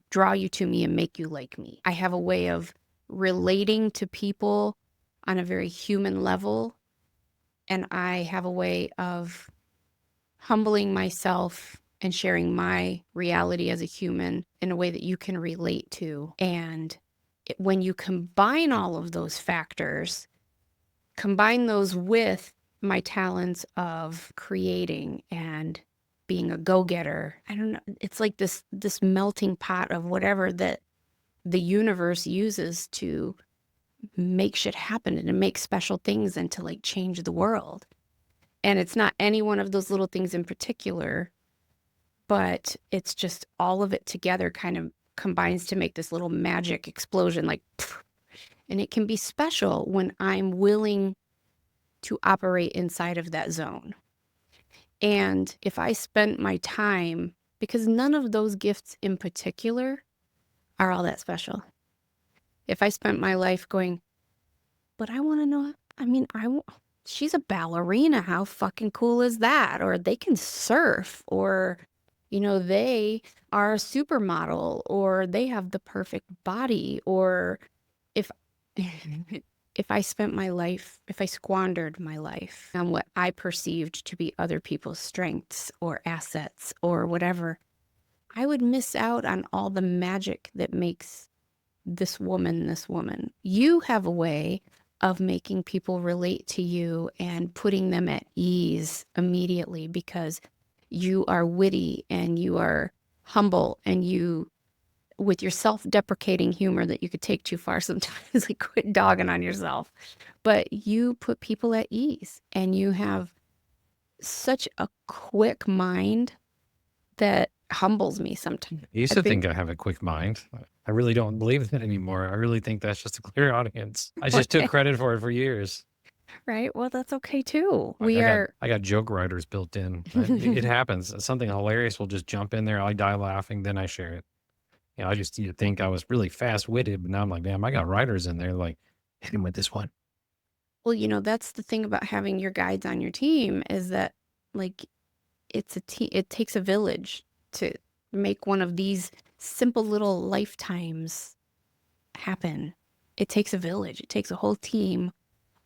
draw you to me and make you like me. I have a way of relating to people on a very human level. And I have a way of humbling myself and sharing my reality as a human in a way that you can relate to. And when you combine all of those factors, combine those with my talents of creating and being a go-getter. I don't know. It's like this melting pot of whatever that the universe uses to make shit happen and to make special things and to like change the world. And it's not any one of those little things in particular, but it's just all of it together kind of combines to make this little magic explosion, like, and it can be special when I'm willing to operate inside of that zone. And if I spent my time, because none of those gifts in particular are all that special. If I spent my life going, but I want to know, I mean, she's a ballerina. How fucking cool is that? Or they can surf, or, they are a supermodel, or they have the perfect body, or if if I squandered my life on what I perceived to be other people's strengths or assets or whatever, I would miss out on all the magic that makes this woman this woman. You have a way of making people relate to you and putting them at ease immediately because you are witty and you are humble and you, with your self-deprecating humor that you could take too far sometimes, like quit dogging on yourself. But you put people at ease and you have such a quick mind that humbles me sometimes. I used to think I have a quick mind. I really don't believe that anymore. I really think that's just a clear audience. I just took credit for it for years. Right. Well, that's okay too. I got joke writers built in. It happens. Something hilarious will just jump in there. I die laughing, then I share it. I just used to think I was really fast-witted, but now I'm like, damn, I got writers in there. Like, hit him with this one. Well, that's the thing about having your guides on your team is that, like, it's a team. It takes a village to make one of these simple little lifetimes happen. It takes a village. It takes a whole team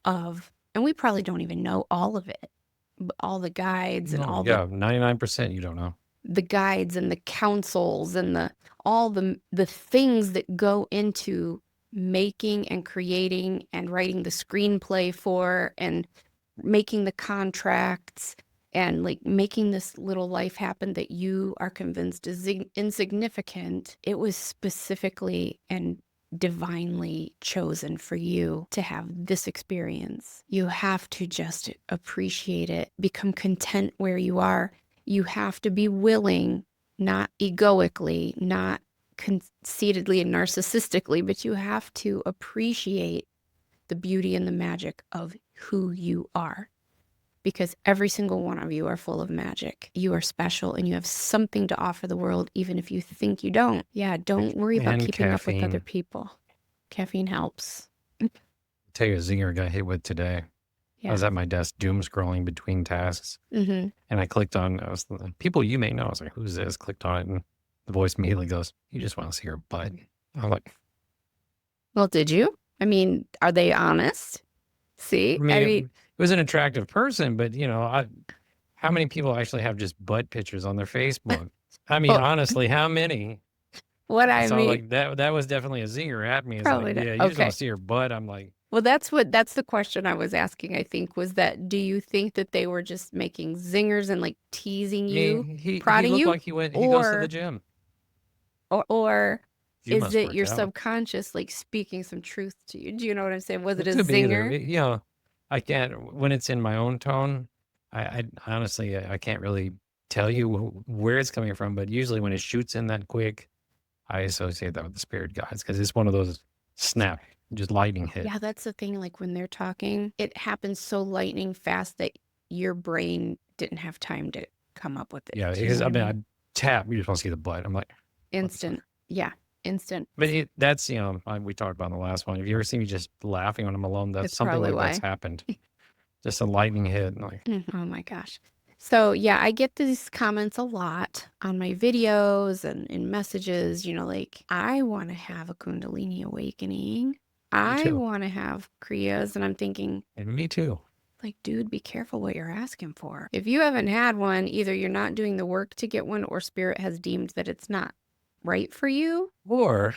of, and we probably don't even know all of it, but all the guides and 99% you don't know. The guides and the counsels and all the things that go into making and creating and writing the screenplay for and making the contracts and like making this little life happen that you are convinced is insignificant. It was specifically and divinely chosen for you to have this experience. You have to just appreciate it, become content where you are. You have to be willing, not egoically, not conceitedly and narcissistically, but you have to appreciate the beauty and the magic of who you are. Because every single one of you are full of magic. You are special and you have something to offer the world, even if you think you don't. Yeah, don't worry about keeping up with other people. Caffeine helps. I'll tell you a zinger I got hit with today. Yeah. I was at my desk doom scrolling between tasks. And I clicked on, people you may know. I was like, who's this? Clicked on it and the voice immediately goes, you just want to see her butt. I'm like, well, did you? I mean, are they honest? See? I mean it was an attractive person, but how many people actually have just butt pictures on their Facebook? I mean, honestly, how many? What I mean, like that was definitely a zinger at me. It's probably like, yeah, you just want to see her butt. I'm like, Well, that's the question I was asking, I think, was that do you think that they were just making zingers and like teasing I you, mean, he prodding looked you, like he goes to the or gym. or You is must it work your out. subconscious like speaking some truth to you? Do you know what I'm saying? Was it It a could be either. zinger? You know, I can't when it's in my own tone. I honestly I can't really tell you where it's coming from, but usually when it shoots in that quick, I associate that with the spirit guides because it's one of those snap, just lightning hit. Yeah, that's the thing. Like when they're talking, it happens so lightning fast that your brain didn't have time to come up with it. Yeah, Do you know because what I I mean, mean? I tap, you just want to see the butt. I'm like, what the fuck? Instant. Yeah, instant. But that's, we talked about in the last one. If you ever see me just laughing when I'm alone, that's It's something probably like that's why. happened. Just a lightning hit. Like, Oh my gosh. So yeah, I get these comments a lot on my videos and in messages, like, I want to have a Kundalini awakening. me I too. want to have Kriyas. And I'm thinking, And me too. like, dude, be careful what you're asking for. If you haven't had one, either you're not doing the work to get one or spirit has deemed that it's not right for you. Or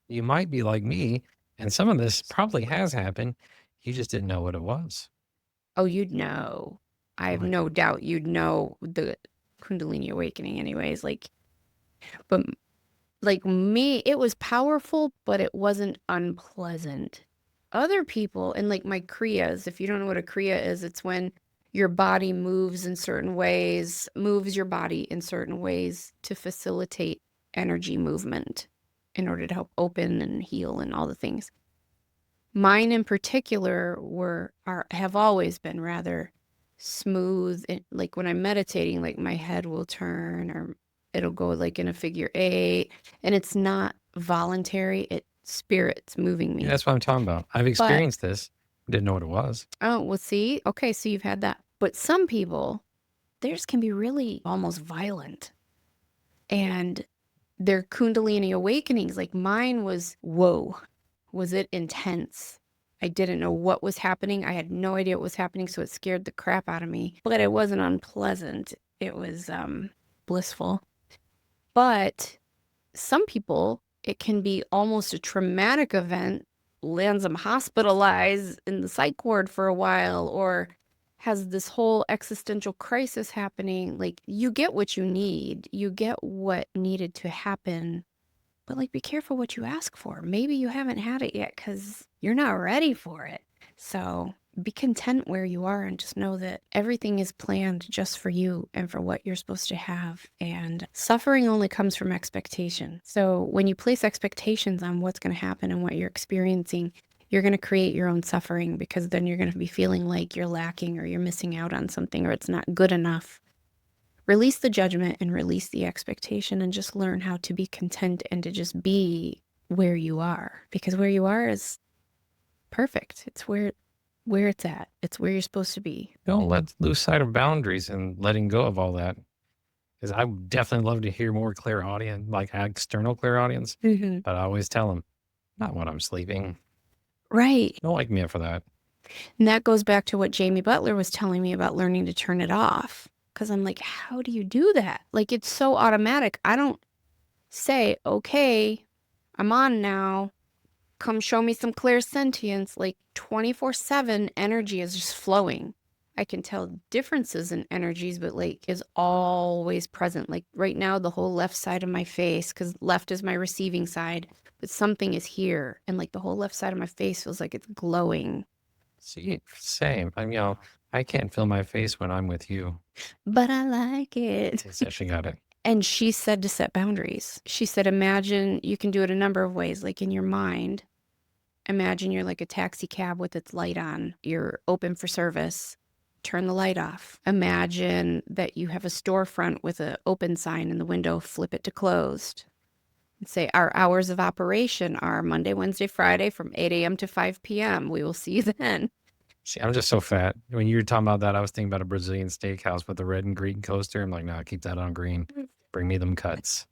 you might be like me, and some of this probably has happened. You just didn't know what it was. Oh, you'd know. I have Like, no doubt you'd know the Kundalini awakening anyways. But like me, it was powerful, but it wasn't unpleasant. Other people, and like my Kriyas, if you don't know what a Kriya is, it's when your body moves in certain ways, moves your body in certain ways to facilitate energy movement in order to help open and heal and all the things. Mine in particular have always been rather smooth. Like when I'm meditating, like my head will turn or it'll go like in a figure eight, and it's not voluntary. Spirit's moving yeah, me. that's what I'm talking about. I've But experienced this. Didn't know what it was. oh, well, see, okay, so you've had that. But some people, theirs can be really almost violent, and their Kundalini awakenings, like mine was, whoa, was it intense? I didn't know what was happening. I had no idea what was happening, so it scared the crap out of me. But it wasn't unpleasant. It was blissful. But some people, it can be almost a traumatic event, lands them hospitalized in the psych ward for a while, or has this whole existential crisis happening. Like, you get what you need, you get what needed to happen. But like, be careful what you ask for. Maybe you haven't had it yet because you're not ready for it. So be content where you are and just know that everything is planned just for you and for what you're supposed to have. And suffering only comes from expectation. So when you place expectations on what's going to happen and what you're experiencing, you're going to create your own suffering, because then you're going to be feeling like you're lacking or you're missing out on something or it's not good enough. Release the judgment and release the expectation and just learn how to be content and to just be where you are, because where you are is perfect. It's where it's at. It's where you're supposed to be. Don't lose sight of boundaries and letting go of all that. Because I would definitely love to hear more clairaudience, like external clairaudience. But I always tell them, not when I'm sleeping. Right. Don't wake me up for that. And that goes back to what Jamie Butler was telling me about learning to turn it off. Because I'm like, how do you do that? Like, it's so automatic. I don't say, okay, I'm on now. Come show me some clear sentience. Like 24/7 energy is just flowing. I can tell differences in energies, but like is always present. Like right now, the whole left side of my face, because left is my receiving side, but something is here. And like the whole left side of my face feels like it's glowing. See, same. I can't feel my face when I'm with you. But I like it. It's actually got it. And she said to set boundaries. She said, imagine you can do it a number of ways, like in your mind. Imagine you're like a taxi cab with its light on. You're open for service. Turn the light off. Imagine that you have a storefront with an open sign in the window. Flip it to closed. And say, our hours of operation are Monday, Wednesday, Friday from 8 a.m. to 5 p.m. We will see you then. See, I'm just so fat. When you were talking about that, I was thinking about a Brazilian steakhouse with the red and green coaster. I'm like, no, keep that on green. Bring me them cuts.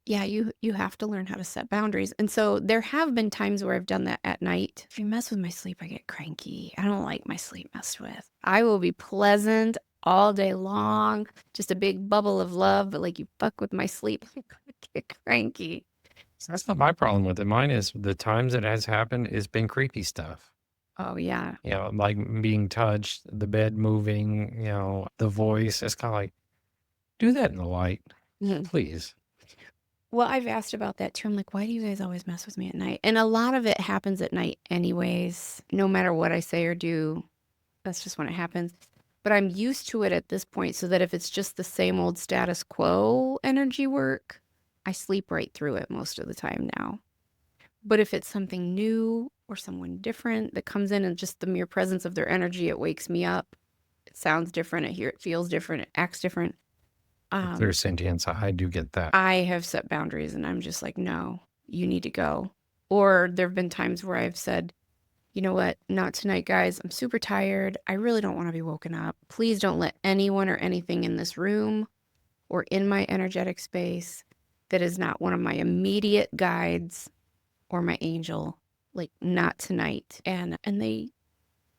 Yeah, you have to learn how to set boundaries. And so there have been times where I've done that at night. If you mess with my sleep, I get cranky. I don't like my sleep messed with. I will be pleasant all day long, just a big bubble of love, but like you fuck with my sleep, I'm gonna get cranky. So that's not my problem with it. Mine is the times it has happened, it's been creepy stuff. Oh, yeah. You know, like being touched, the bed moving, you know, the voice. It's kind of like, do that in the light, Mhm. please. Well, I've asked about that too. I'm like, why do you guys always mess with me at night? And a lot of it happens at night anyways. No matter what I say or do, that's just when it happens. But I'm used to it at this point, so that if it's just the same old status quo energy work, I sleep right through it most of the time now. But if it's something new or someone different that comes in and just the mere presence of their energy, it wakes me up. It sounds different. It feels different. It acts different. If there's sentience, I do get that. I have set boundaries and I'm just like, no, you need to go. Or there have been times where I've said, you know what, not tonight, guys. I'm super tired. I really don't want to be woken up. Please don't let anyone or anything in this room or in my energetic space that is not one of my immediate guides or my angel, like not tonight. And they,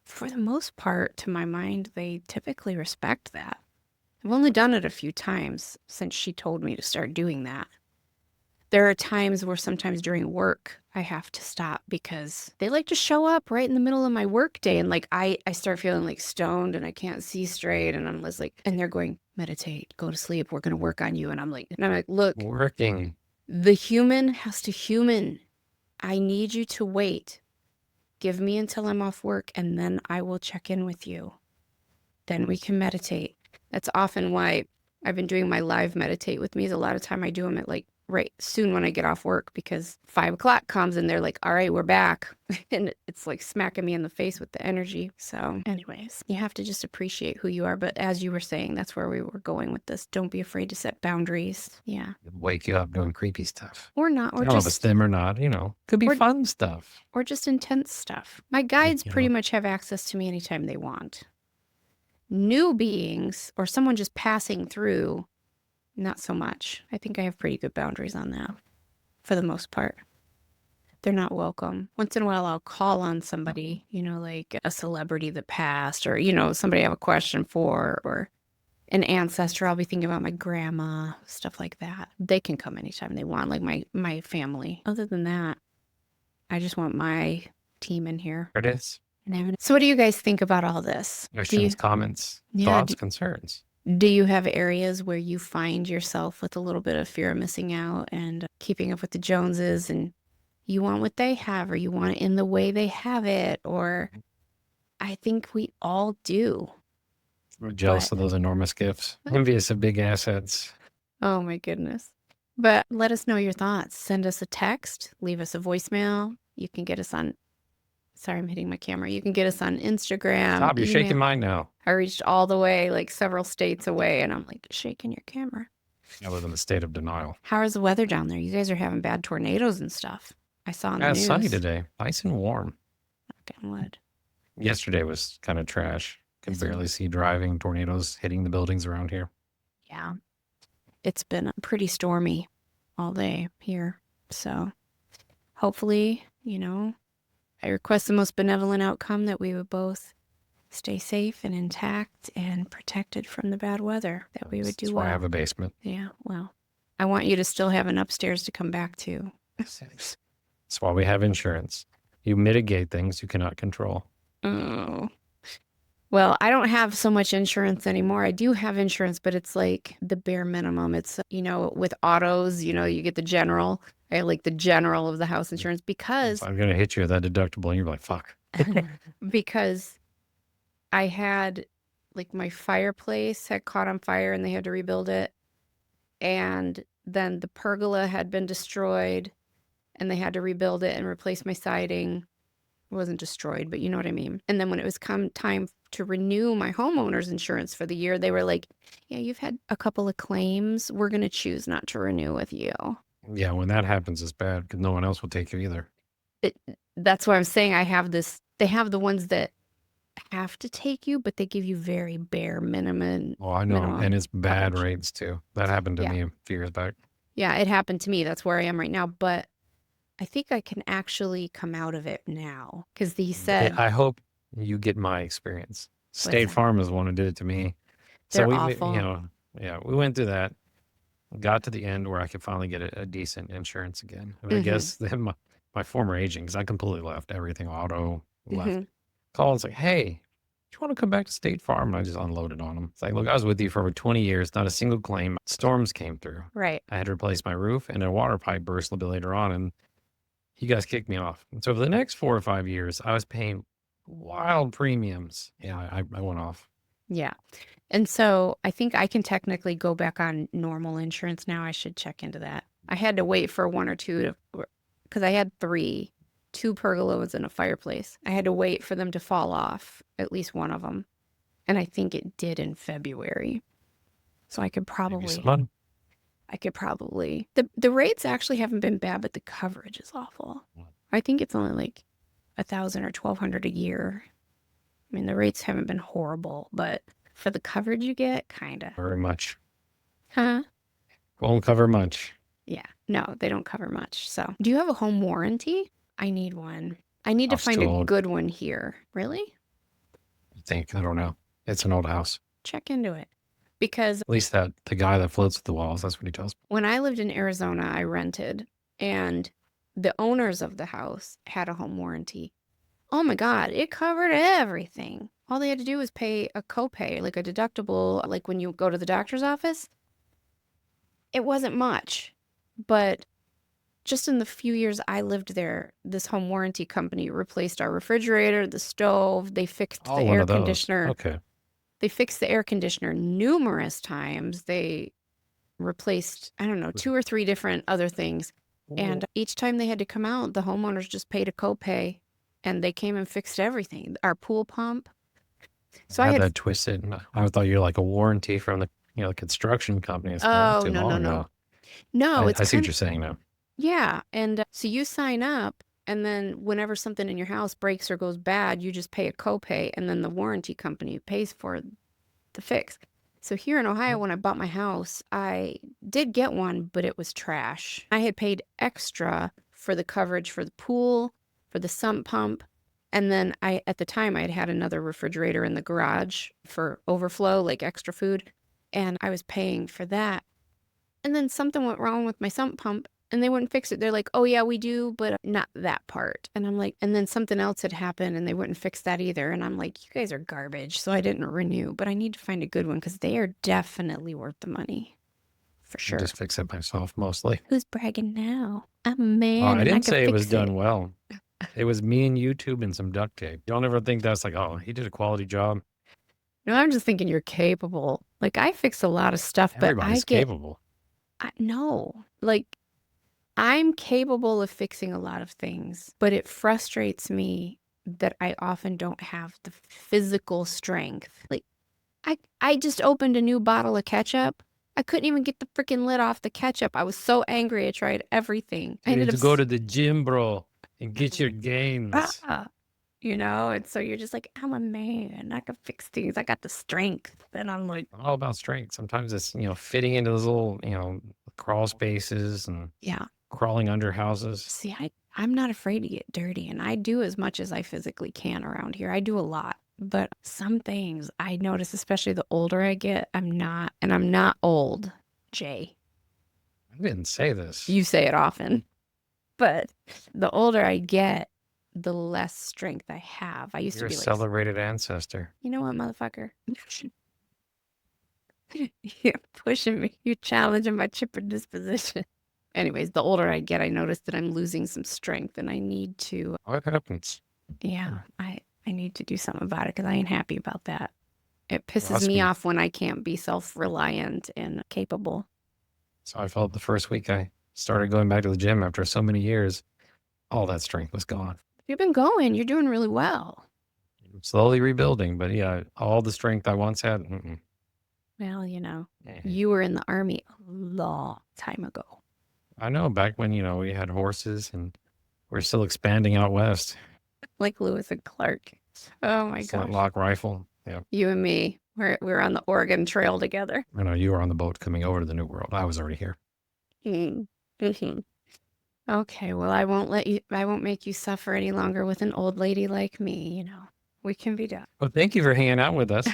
for the most part, to my mind, they typically respect that. I've only done it a few times since she told me to start doing that. There are times where sometimes during work, I have to stop because they like to show up right in the middle of my work day. And like, I start feeling like stoned and I can't see straight. And I'm just like, and they're going, meditate, go to sleep. We're going to work on you. And I'm like, look, Working. the human has to human. I need you to wait. Give me until I'm off work and then I will check in with you. Then we can meditate. That's often why I've been doing my live meditate with me. Is a lot of time I do them at like right soon when I get off work, because 5 o'clock comes and they're like, all right, we're back. And it's like smacking me in the face with the energy. So anyways, you have to just appreciate who you are. But as you were saying, that's where we were going with this. Don't be afraid to set boundaries. Yeah. Wake you up doing creepy stuff. Or not, or I don't know if it's just them or not, you know, could be or- fun stuff. or just intense stuff. My guides You pretty know. much have access to me anytime they want. New beings or someone just passing through, not so much. I think I have pretty good boundaries on that for the most part. They're not welcome. Once in a while, I'll call on somebody, you know, like a celebrity that passed, or, you know, somebody I have a question for, or an ancestor. I'll be thinking about my grandma, stuff like that. They can come anytime they want, like my family. Other than that, I just want my team in here. There it is. So what do you guys think about all this? Questions, comments, thoughts, concerns. Do you have areas where you find yourself with a little bit of fear of missing out and keeping up with the Joneses, and you want what they have, or you want it in the way they have it? Or I think we all do. We're jealous of those enormous gifts. Envious of big assets. Oh my goodness. But let us know your thoughts. Send us a text, leave us a voicemail. You can get us on, sorry, I'm hitting my camera. You can get us on Instagram. Stop, you're shaking mine now. I reached all the way, like several states away, and I'm like, shaking your camera. I live in a state of denial. How is the weather down there? You guys are having bad tornadoes and stuff. I saw on the news. It's sunny today. Nice and warm. Knock on wood. Yesterday was kind of trash. Could barely see driving, tornadoes hitting the buildings around here. Yeah. It's been pretty stormy all day here. So hopefully, you know, I request the most benevolent outcome, that we would both stay safe and intact and protected from the bad weather, that we would do well. That's why I have a basement. Yeah, well, I want you to still have an upstairs to come back to. That's why we have insurance. You mitigate things you cannot control. Oh. Well, I don't have so much insurance anymore. I do have insurance, but it's like the bare minimum. It's, you know, with autos, you know, you get the general. I like the general of the house insurance because I'm going to hit you with that deductible and you're like, fuck. because I had, like, my fireplace had caught on fire and they had to rebuild it. And then the pergola had been destroyed and they had to rebuild it and replace my siding. It wasn't destroyed, but you know what I mean. And then when it was time to renew my homeowner's insurance for the year, they were like, yeah, you've had a couple of claims. We're going to choose not to renew with you. Yeah, when that happens, it's bad because no one else will take you either. That's why I'm saying I have this. They have the ones that have to take you, but they give you very bare minimum. Oh, I know. And it's bad rates too. That happened to me a few years back. Yeah, it happened to me. That's where I am right now. But I think I can actually come out of it now, because he said, I hope you get my experience. State Farm is the one who did it to me. They're so awful. You know, yeah, we went through that, got to the end where I could finally get a decent insurance again. I guess then my former agent, because I completely left everything auto, left. called. It's like, hey, do you want to come back to State Farm? And I just unloaded on them. It's like, look, I was with you for over 20 years, not a single claim. Storms came through. Right. I had to replace my roof, and a water pipe burst a little bit later on, and you guys kicked me off. And so for the next 4 or 5 years, I was paying wild premiums. Yeah, I went off. Yeah. And so I think I can technically go back on normal insurance now. I should check into that. I had to wait for one or two because I had 3, 2 pergolas and a fireplace. I had to wait for them to fall off, at least one of them. And I think it did in February. So I could probably, the rates actually haven't been bad, but the coverage is awful. I think it's only like $1,000 or $1,200 a year. I mean, the rates haven't been horrible, but for the coverage you get, kind of. Very much. Huh? Won't cover much. Yeah. No, they don't cover much. So, do you have a home warranty? I need one. I need to find a good one here. Really? I don't know. It's an old house. Check into it. Because at least the guy that floats at the walls, that's what he tells me. When I lived in Arizona, I rented, and the owners of the house had a home warranty. Oh my God, it covered everything. All they had to do was pay a copay, like a deductible, like when you go to the doctor's office. It wasn't much, but just in the few years I lived there, this home warranty company replaced our refrigerator, the stove, they fixed the air conditioner. Okay. They fixed the air conditioner numerous times. They replaced, I don't know, 2 or 3 different other things. And each time they had to come out, the homeowners just paid a copay. And they came and fixed everything. Our pool pump. So I had that twisted. I thought you were like a warranty from the construction company. Oh, no. No, I see what you're saying now. Yeah. And so you sign up, and then whenever something in your house breaks or goes bad, you just pay a copay, and then the warranty company pays for the fix. So here in Ohio, when I bought my house, I did get one, but it was trash. I had paid extra for the coverage for the pool, for the sump pump. And then at the time, I had another refrigerator in the garage for overflow, like extra food. And I was paying for that. And then something went wrong with my sump pump, and they wouldn't fix it. They're like, oh yeah, we do, but not that part. And I'm like, and then something else had happened, and they wouldn't fix that either. And I'm like, you guys are garbage. So I didn't renew, but I need to find a good one because they are definitely worth the money. For sure. I just fix it myself mostly. Who's bragging now? I'm a man. Oh, I didn't say it was done well. It was me and YouTube and some duct tape. Don't ever think that's like, oh, he did a quality job. No, I'm just thinking you're capable. Like, I fix a lot of stuff, but I get capable. No, like, I'm capable of fixing a lot of things, but it frustrates me that I often don't have the physical strength. Like, I just opened a new bottle of ketchup. I couldn't even get the freaking lid off the ketchup. I was so angry. I tried everything. You need to go to the gym, bro, and get your gains. And so you're just like, I'm a man. I can fix things. I got the strength. And I'm like, all about strength. Sometimes it's, fitting into those little, crawl spaces and crawling under houses. See, I'm not afraid to get dirty, and I do as much as I physically can around here. I do a lot. But some things I notice, especially the older I get, I'm not old, Jay. I didn't say this. You say it often. But the older I get, the less strength I have. I used to be like, celebrated ancestor. You know what, motherfucker? You're pushing me. You're challenging my chipper disposition. Anyways, the older I get, I notice that I'm losing some strength, and I need to. What happens? Yeah, I need to do something about it because I ain't happy about that. It pisses me off when I can't be self-reliant and capable. So I felt the first week I started going back to the gym after so many years, all that strength was gone. You've been going. You're doing really well. I'm slowly rebuilding, but yeah, all the strength I once had. Well, you were in the Army a long time ago. I know, back when, we had horses and we're still expanding out west. Like Lewis and Clark. Oh my gosh. Flintlock rifle. Yeah. You and me, we're on the Oregon Trail together. I know you were on the boat coming over to the New World. I was already here. Mm-hmm. Okay, well, I won't make you suffer any longer with an old lady like me, We can be done. Well, thank you for hanging out with us.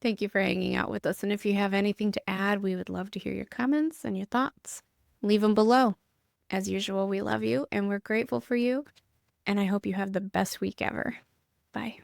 Thank you for hanging out with us. And if you have anything to add, we would love to hear your comments and your thoughts. Leave them below. As usual, we love you and we're grateful for you. And I hope you have the best week ever. Bye.